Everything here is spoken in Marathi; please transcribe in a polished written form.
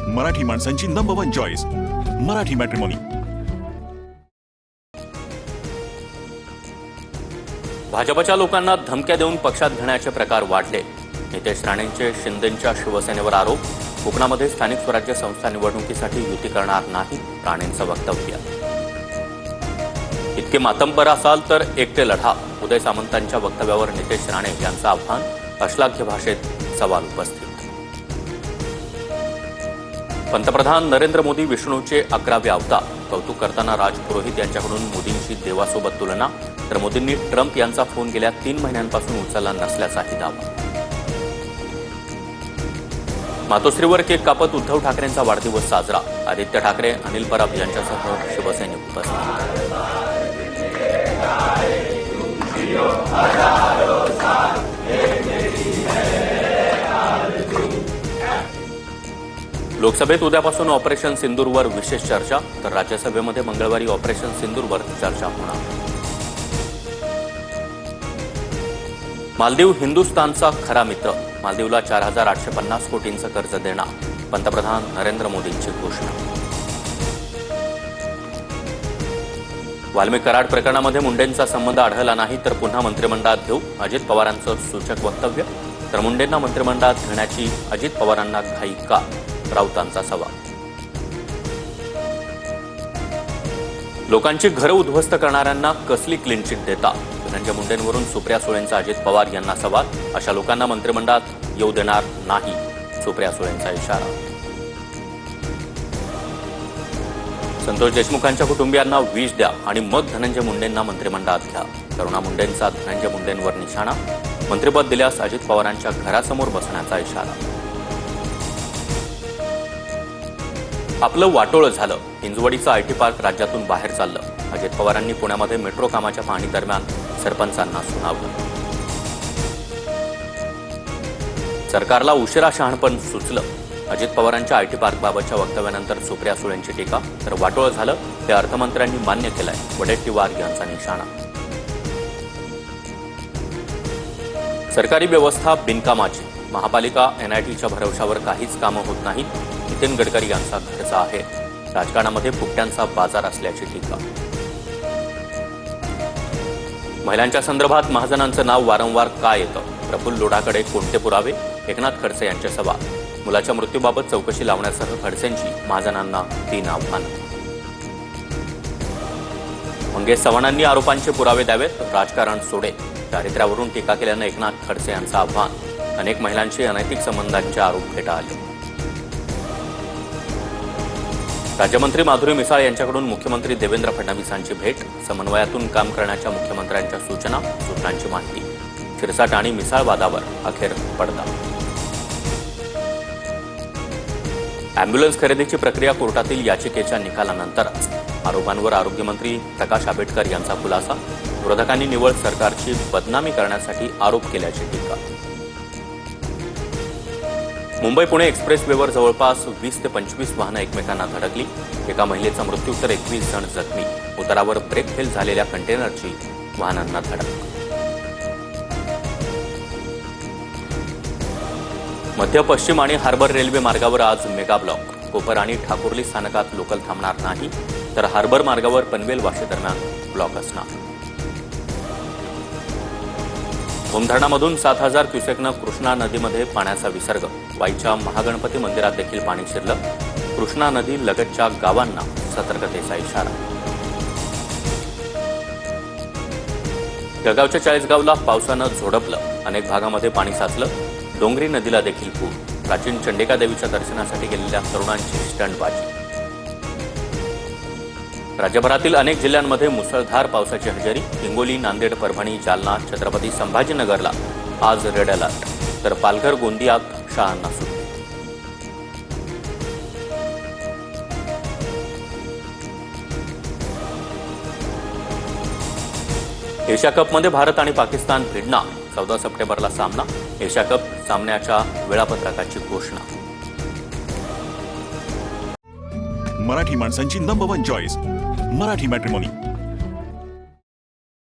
मराठी माणसांची नंबर 1 चॉईस मराठी मॅट्रिमोनी। भाजपच्या लोकांना धमक्या देऊन पक्षात घेण्याचे प्रकार वाढले। नितेश राणेंचे शिंदेंच्या शिवसेनेवर आरोप। कोकणामध्ये स्थानिक स्वराज्य संस्था निवडणुकीसाठी युती करणार नाही, राणेंचं वक्तव्य। इतके मातंबर असाल तर एकटे लढा, उदय सामंतांच्या वक्तव्यावर नितेश राणे यांचं आव्हान। अश्लाघ्य भाषेत सवाल उपस्थित। पंतप्रधान नरेंद्र मोदी विष्णूचे 11वे अवतार, कौतुक करताना राज पुरोहित यांच्याकडून मोदींची देवासोबत तुलना, तर मोदींनी ट्रम्प यांचा फोन गेल्या 3 महिन्यांपासून उचलला नसल्याचाही दावा। मातोश्रीवर केक कापत उद्धव ठाकरेंचा वाढदिवस साजरा। आदित्य ठाकरे, अनिल परब यांच्यासह शिवसैनिक उपस्थित। लोकसभेत उद्यापासून ऑपरेशन सिंदूरवर विशेष चर्चा, तर राज्यसभेमध्ये मंगळवारी ऑपरेशन सिंदूरवर चर्चा होणार। मालदीव हिंदुस्थानचा खरा मित्र, मालदीवला 4850 कोटींचं कर्ज देणार, पंतप्रधान नरेंद्र मोदींची घोषणा। वाल्मिक कराड प्रकरणामध्ये मुंडेंचा संबंध आढळला नाही तर पुन्हा मंत्रिमंडळात घेऊ, अजित पवारांचं सूचक वक्तव्य। तर मुंडेंना मंत्रिमंडळात घेण्याची अजित पवारांना घाई का, राऊतांचा सवाल। लोकांची घरं उद्ध्वस्त करणाऱ्यांना कसली क्लीन चिट देता, धनंजय मुंडेंवरून सुप्रिया सुळेंचा अजित पवार यांना सवाल। अशा लोकांना मंत्रिमंडळात येऊ देणार नाही, सुप्रिया सुळेंचा इशारा। संतोष देशमुखांच्या कुटुंबियांना विष द्या आणि मग धनंजय मुंडेंना मंत्रिमंडळात घ्या, करुणा मुंडेंचा धनंजय मुंडेंवर निशाणा। मंत्रिपद दिल्यास अजित पवारांच्या घरासमोर बसण्याचा इशारा। आपलं वाटोळं झालं, हिंजवडीचं आयटी पार्क राज्यातून बाहेर चाललं। अजित पवारांनी पुण्यामध्ये मेट्रो कामाच्या पाहणी दरम्यान सरपंचांना सुनावलं। सरकारला उशिरा शहाणपण सुचलं, अजित पवारांच्या आयटी पार्कबाबतच्या वक्तव्यानंतर सुप्रिया सुळेंची टीका। तर वाटोळं झालं ते अर्थमंत्र्यांनी मान्य केलंय, वडेट्टीवार यांचा निशाणा। सरकारी व्यवस्था बिनकामाची, महापालिका एनआयटीच्या भरवशावर काहीच कामं होत नाहीत, नितीन गडकरी यांचा घरचा आहे। राजकारणामध्ये फुकट्यांचा बाजार असल्याची टीका। महिलांच्या संदर्भात महाजनांचं नाव वारंवार का येतं, प्रफुल्ल लोढाकडे कोणते पुरावे, एकनाथ खडसे यांचे सवाल। मुलाच्या मृत्यूबाबत चौकशी लावण्यासह खडसेंची महाजनांना 3 आव्हानं। मंगेश चव्हाणांनी आरोपांचे पुरावे द्यावेत, राजकारण सोडे, चारित्र्यावरून टीका केल्यानं एकनाथ खडसे यांचं आव्हान। अनेक महिलांशी अनैतिक संबंधांचे आरोप फेटाळले। राज्यमंत्री माधुरी मिसाळ यांच्याकडून मुख्यमंत्री देवेंद्र फडणवीसांची भेट, समन्वयातून काम करण्याच्या मुख्यमंत्र्यांच्या सूचनांची माहिती। शिरसाट आणि मिसाळ वादावर अखेर पडदा। अँब्युलन्स खरेदीची प्रक्रिया कोर्टातील याचिकेच्या निकालानंतरच, आरोपांवर आरोग्यमंत्री प्रकाश आंबेडकर यांचा खुलासा। विरोधकांनी निवळ सरकारची बदनामी करण्यासाठी आरोप केल्याची टीका। मुंबई पुणे एक्सप्रेसवेवर जवळपास 20 ते 25 वाहनं एकमेकांना धडकली। एका महिलेचा मृत्यू तर 21 जण जखमी। उतारावर ब्रेक फेल झालेल्या कंटेनरची वाहनांना धडक। मध्य पश्चिम आणि हार्बर रेल्वे मार्गावर आज मेगा ब्लॉक, कोपर आणि ठाकुर्ली स्थानकात लोकल थांबणार नाही, तर हार्बर मार्गावर पनवेल वाशी दरम्यान ब्लॉक असणार। भूम धरणामधून 7000 क्युसेकनं कृष्णा नदीमध्ये पाण्याचा विसर्ग, वाईच्या महागणपती मंदिरात देखील पाणी शिरलं। कृष्णा नदी लगतच्या गावांना सतर्कतेचा इशारा। जळगावच्या चाळीसगावला पावसानं झोडपलं, अनेक भागामध्ये पाणी साचलं। डोंगरी नदीला देखील पूर, प्राचीन चंडिका देवीच्या दर्शनासाठी गेलेल्या तरुणांची स्टंटबाजी। राज्यभरातील अनेक जिल्ह्यांमध्ये मुसळधार पावसाची हजेरी। हिंगोली, नांदेड, परभणी, जालना, छत्रपती संभाजीनगरला आज रेड अलर्ट, तर पालघर, गोंदियात शाळांना सुट्टी। एशिया कपमध्ये भारत आणि पाकिस्तान भिडणार, 14 सप्टेंबरला सामना। एशिया कप सामन्याच्या वेळापत्रकाची घोषणा। मराठी माणसांची नंबर 1 चॉईस मराठी मॅट्रिमोनी।